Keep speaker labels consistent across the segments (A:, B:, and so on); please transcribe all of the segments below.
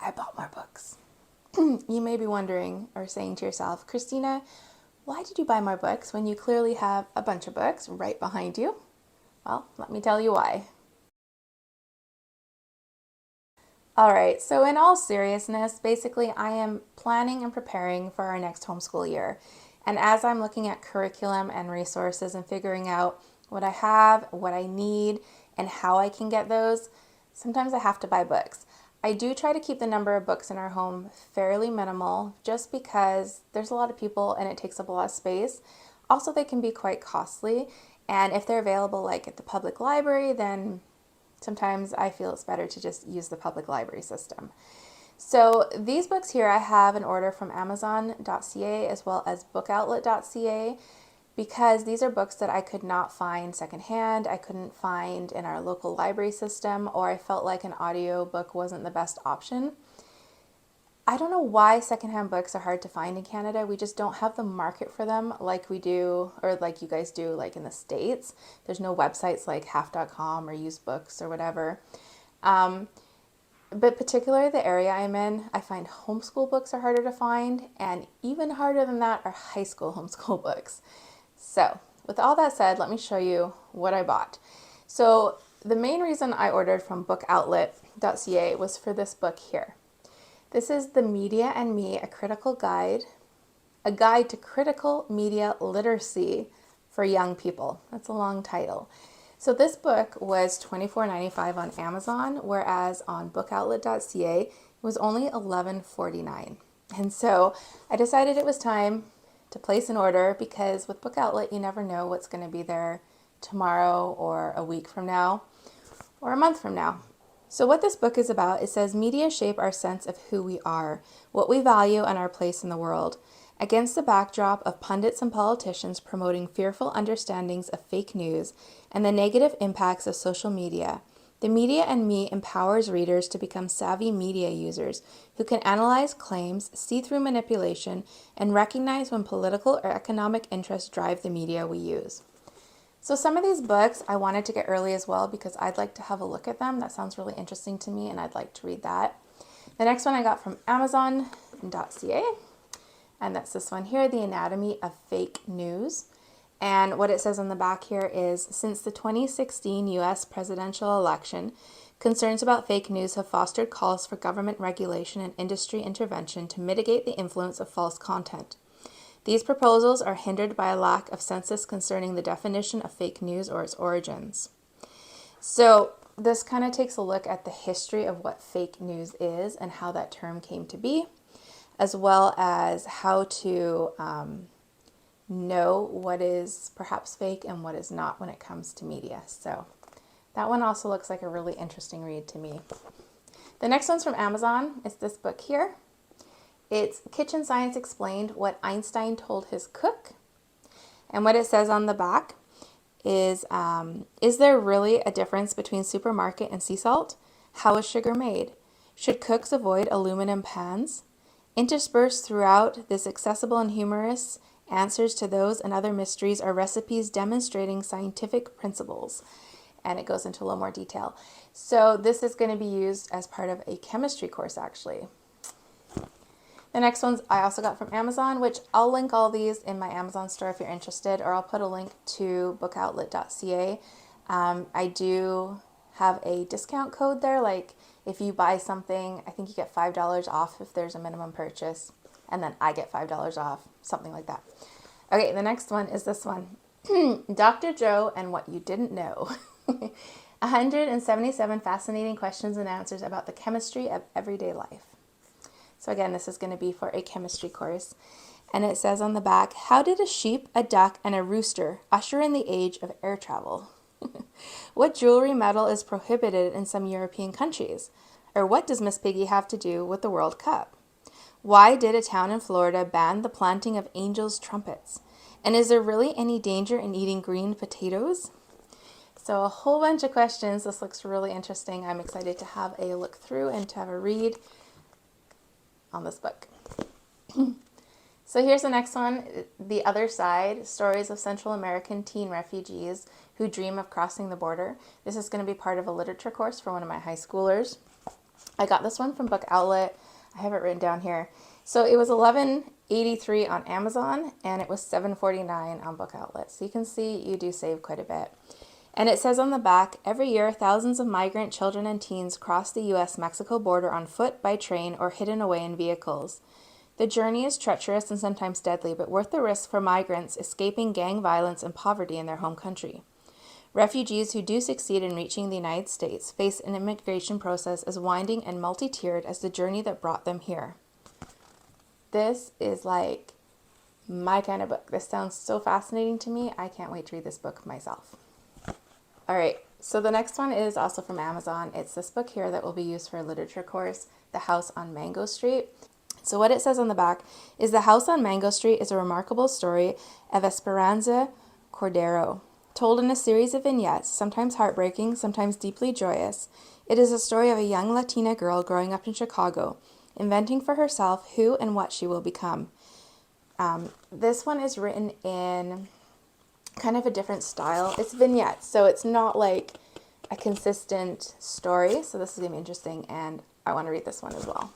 A: I bought more books. You may be wondering or saying to yourself, Christina, why did you buy more books when you clearly have a bunch of books right behind you? Well, let me tell you why. All right, so in all seriousness, basically, I am planning and preparing for our next homeschool year. And as I'm looking at curriculum and resources and figuring out what I have, what I need, and how I can get those, sometimes I have to buy books. I do try to keep the number of books in our home fairly minimal just because there's a lot of people and it takes up a lot of space. Also, they can be quite costly. And if they're available like at the public library, then sometimes I feel it's better to just use the public library system. So these books here I have an order from Amazon.ca as well as bookoutlet.ca because these are books that I could not find secondhand, I couldn't find in our local library system, or I felt like an audio book wasn't the best option. I don't know why secondhand books are hard to find in Canada. We just don't have the market for them like we do, or like you guys do, like in the States. There's no websites like half.com or used books or whatever. But particularly the area I'm in, I find homeschool books are harder to find, and even harder than that are high school homeschool books. So, with all that said, let me show you what I bought. So, the main reason I ordered from bookoutlet.ca was for this book here. This is The Media and Me, a guide to critical media literacy for young people. That's a long title. So this book was $24.95 on Amazon, whereas on bookoutlet.ca it was only $11.49. And so I decided it was time to place an order because with Book Outlet you never know what's going to be there tomorrow or a week from now or a month from now. So what this book is about, it says media shape our sense of who we are, what we value, and our place in the world. Against the backdrop of pundits and politicians promoting fearful understandings of fake news and the negative impacts of social media, The Media and Me empowers readers to become savvy media users who can analyze claims, see through manipulation, and recognize when political or economic interests drive the media we use. So some of these books I wanted to get early as well because I'd like to have a look at them. That sounds really interesting to me and I'd like to read that. The next one I got from Amazon.ca, and that's this one here, The Anatomy of Fake News. And what it says on the back here is, since the 2016 US presidential election, concerns about fake news have fostered calls for government regulation and industry intervention to mitigate the influence of false content. These proposals are hindered by a lack of census concerning the definition of fake news or its origins. So this kind of takes a look at the history of what fake news is and how that term came to be, as well as how to know what is perhaps fake and what is not when it comes to media. So that one also looks like a really interesting read to me. The next one's from Amazon. It's this book here. It's Kitchen Science Explained, What Einstein Told His Cook. And what it says on the back is there really a difference between supermarket and sea salt? How is sugar made? Should cooks avoid aluminum pans? Interspersed throughout this accessible and humorous answers to those and other mysteries are recipes demonstrating scientific principles. And it goes into a little more detail. So this is going to be used as part of a chemistry course actually. The next ones I also got from Amazon, which I'll link all these in my Amazon store if you're interested, or I'll put a link to bookoutlet.ca. I do have a discount code there, like if you buy something, I think you get $5 off if there's a minimum purchase, and then I get $5 off, something like that. Okay, the next one is this one, Dr. Joe and What You Didn't Know. 177 fascinating questions and answers about the chemistry of everyday life. So again, this is going to be for a chemistry course. And it says on the back, how did a sheep, a duck, and a rooster usher in the age of air travel? What jewelry metal is prohibited in some European countries? Or what does Miss Piggy have to do with the World Cup? Why did a town in Florida ban the planting of angels' trumpets? And is there really any danger in eating green potatoes? So a whole bunch of questions. This looks really interesting. I'm excited to have a look through and to have a read on this book. So here's the next one, The Other Side, Stories of Central American Teen Refugees Who Dream of Crossing the Border. This is going to be part of a literature course for one of my high schoolers. I got this one from Book Outlet. I have it written down here. So it was $11.83 on Amazon, and it was $7.49 on Book Outlet. So you can see you do save quite a bit. And it says on the back, every year thousands of migrant children and teens cross the U.S.-Mexico border on foot, by train, or hidden away in vehicles. The journey is treacherous and sometimes deadly, but worth the risk for migrants escaping gang violence and poverty in their home country. Refugees who do succeed in reaching the United States face an immigration process as winding and multi-tiered as the journey that brought them here. This is like my kind of book. This sounds so fascinating to me. I can't wait to read this book myself. All right, so the next one is also from Amazon. It's this book here that will be used for a literature course, The House on Mango Street. So what it says on the back is The House on Mango Street is a remarkable story of Esperanza Cordero, told in a series of vignettes, sometimes heartbreaking, sometimes deeply joyous. It is a story of a young Latina girl growing up in Chicago, inventing for herself who and what she will become. This one is written in kind of a different style. It's vignettes, so it's not like a consistent story. So this is going to be interesting, and I want to read this one as well.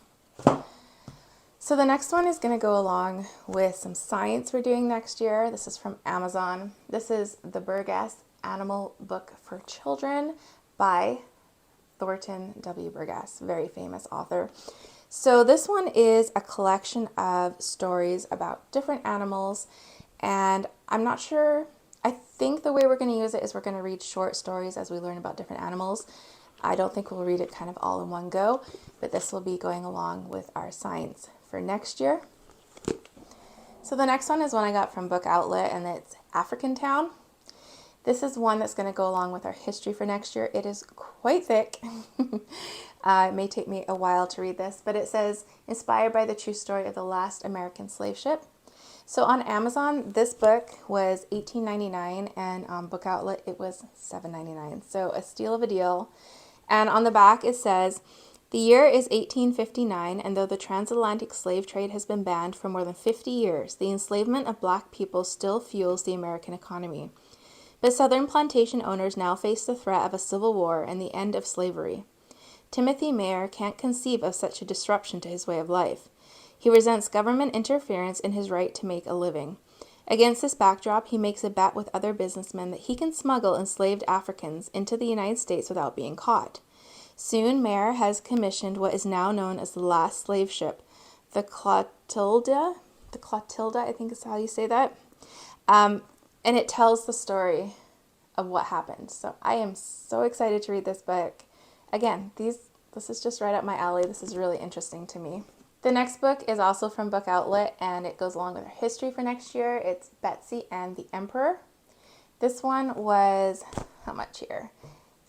A: So the next one is going to go along with some science we're doing next year. This is from Amazon. This is the Burgess Animal Book for Children by Thornton W. Burgess, very famous author. So this one is a collection of stories about different animals, and I'm not sure, I think the way we're going to use it is we're going to read short stories as we learn about different animals. I don't think we'll read it kind of all in one go, but this will be going along with our science for next year. So the next one is one I got from Book Outlet, and it's African Town. This is one that's going to go along with our history for next year. It is quite thick. It may take me a while to read this, but it says, inspired by the true story of the last American slave ship. So on Amazon, this book was $18.99, and on Book Outlet, it was $7.99. So a steal of a deal. And on the back, it says, the year is 1859, and though the transatlantic slave trade has been banned for more than 50 years, the enslavement of black people still fuels the American economy. But Southern plantation owners now face the threat of a civil war and the end of slavery. Timothy Mayer can't conceive of such a disruption to his way of life. He resents government interference in his right to make a living. Against this backdrop, he makes a bet with other businessmen that he can smuggle enslaved Africans into the United States without being caught. Soon, Mayer has commissioned what is now known as the last slave ship, the Clotilda, I think is how you say that, and it tells the story of what happened. So I am so excited to read this book. Again, this is just right up my alley. This is really interesting to me. The next book is also from Book Outlet, and it goes along with our history for next year. It's Betsy and the Emperor. This one was, how much here?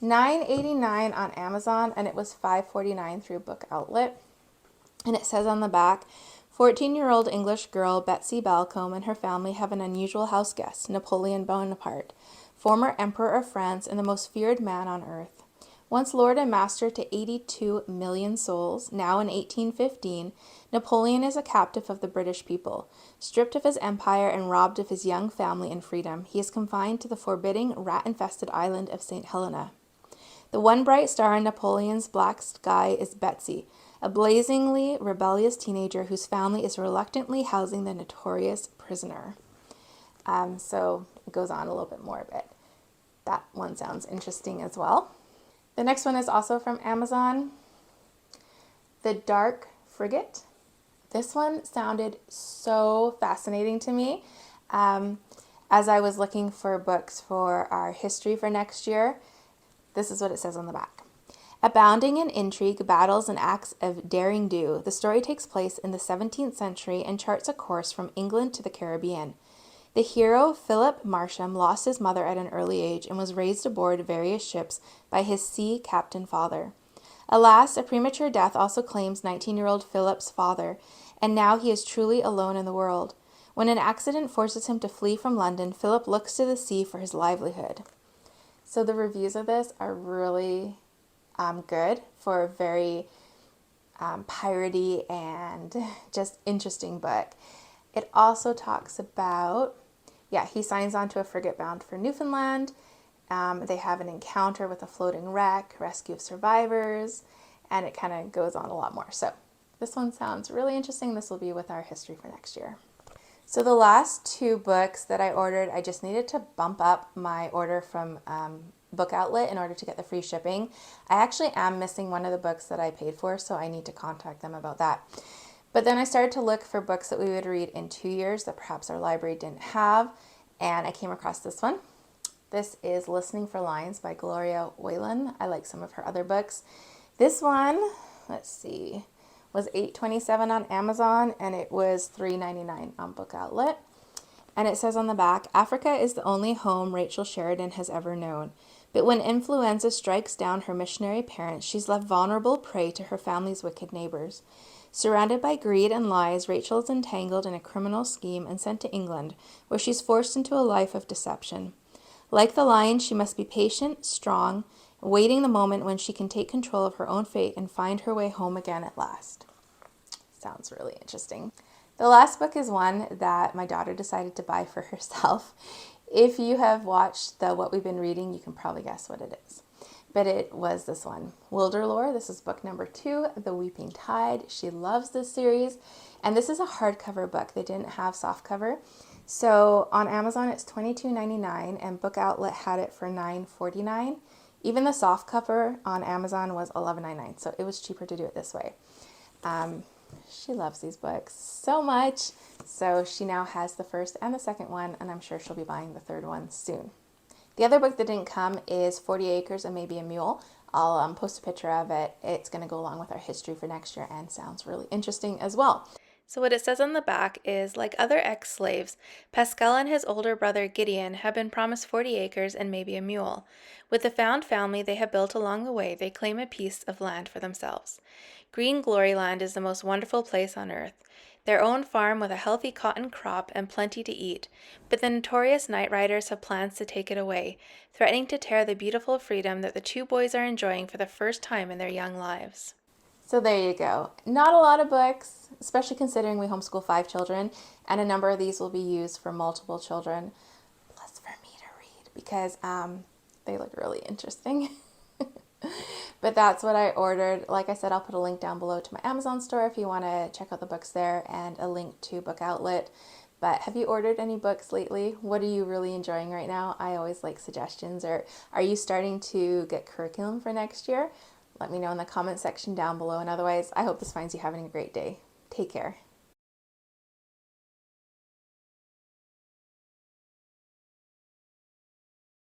A: $9.89 on Amazon, and it was $5.49 through Book Outlet. And it says on the back, 14-year-old English girl Betsy Balcombe and her family have an unusual house guest, Napoleon Bonaparte, former Emperor of France and the most feared man on earth. Once lord and master to 82 million souls, now in 1815, Napoleon is a captive of the British people. Stripped of his empire and robbed of his young family and freedom, he is confined to the forbidding, rat-infested island of St. Helena. The one bright star in Napoleon's black sky is Betsy, a blazingly rebellious teenager whose family is reluctantly housing the notorious prisoner. So it goes on a little bit more, but that one sounds interesting as well. The next one is also from Amazon, The Dark Frigate. This one sounded so fascinating to me as I was looking for books for our history for next year. This is what it says on the back. Abounding in intrigue, battles, and acts of daring do, the story takes place in the 17th century and charts a course from England to the Caribbean. The hero, Philip Marsham, lost his mother at an early age and was raised aboard various ships by his sea captain father. Alas, a premature death also claims 19-year-old Philip's father, and now he is truly alone in the world. When an accident forces him to flee from London, Philip looks to the sea for his livelihood. So the reviews of this are really good for a very piratey and just interesting book. It also talks about, he signs on to a frigate bound for Newfoundland. They have an encounter with a floating wreck, rescue of survivors, and it kind of goes on a lot more. So this one sounds really interesting. This will be with our history for next year. So the last two books that I ordered, I just needed to bump up my order from Book Outlet in order to get the free shipping. I actually am missing one of the books that I paid for, so I need to contact them about that. But then I started to look for books that we would read in 2 years that perhaps our library didn't have, and I came across this one. This is Listening for Lines by Gloria Whalen. I like some of her other books. This one, let's see, was $8.27 on Amazon, and it was $3.99 on Book Outlet. And it says on the back, Africa is the only home Rachel Sheridan has ever known. But when influenza strikes down her missionary parents, she's left vulnerable prey to her family's wicked neighbors. Surrounded by greed and lies, Rachel is entangled in a criminal scheme and sent to England, where she's forced into a life of deception. Like the lion, she must be patient, strong, waiting the moment when she can take control of her own fate and find her way home again at last. Sounds really interesting. The last book is one that my daughter decided to buy for herself. If you have watched the What We've Been Reading, you can probably guess what it is. But it was this one, Wilderlore. This is book number 2, The Weeping Tide. She loves this series. And this is a hardcover book. They didn't have softcover. So on Amazon, it's $22.99, and Book Outlet had it for $9.49. Even the softcover on Amazon was $11.99, so it was cheaper to do it this way. She loves these books so much, so she now has the first and the second one, and I'm sure she'll be buying the third one soon. The other book that didn't come is 40 Acres and Maybe a Mule. I'll post a picture of it. It's going to go along with our history for next year and sounds really interesting as well. So what it says on the back is, like other ex-slaves, Pascal and his older brother Gideon have been promised 40 acres and maybe a mule. With the found family they have built along the way, they claim a piece of land for themselves. Green Glory Land is the most wonderful place on earth. Their own farm with a healthy cotton crop and plenty to eat, but the notorious night riders have plans to take it away, threatening to tear the beautiful freedom that the two boys are enjoying for the first time in their young lives. So there you go. Not a lot of books, especially considering we homeschool 5 children, and a number of these will be used for multiple children, plus for me to read, because they look really interesting. But that's what I ordered. Like I said, I'll put a link down below to my Amazon store if you want to check out the books there, and a link to Book Outlet. But have you ordered any books lately? What are you really enjoying right now? I always like suggestions. Or are you starting to get curriculum for next year? Let me know in the comment section down below. And otherwise, I hope this finds you having a great day. Take care.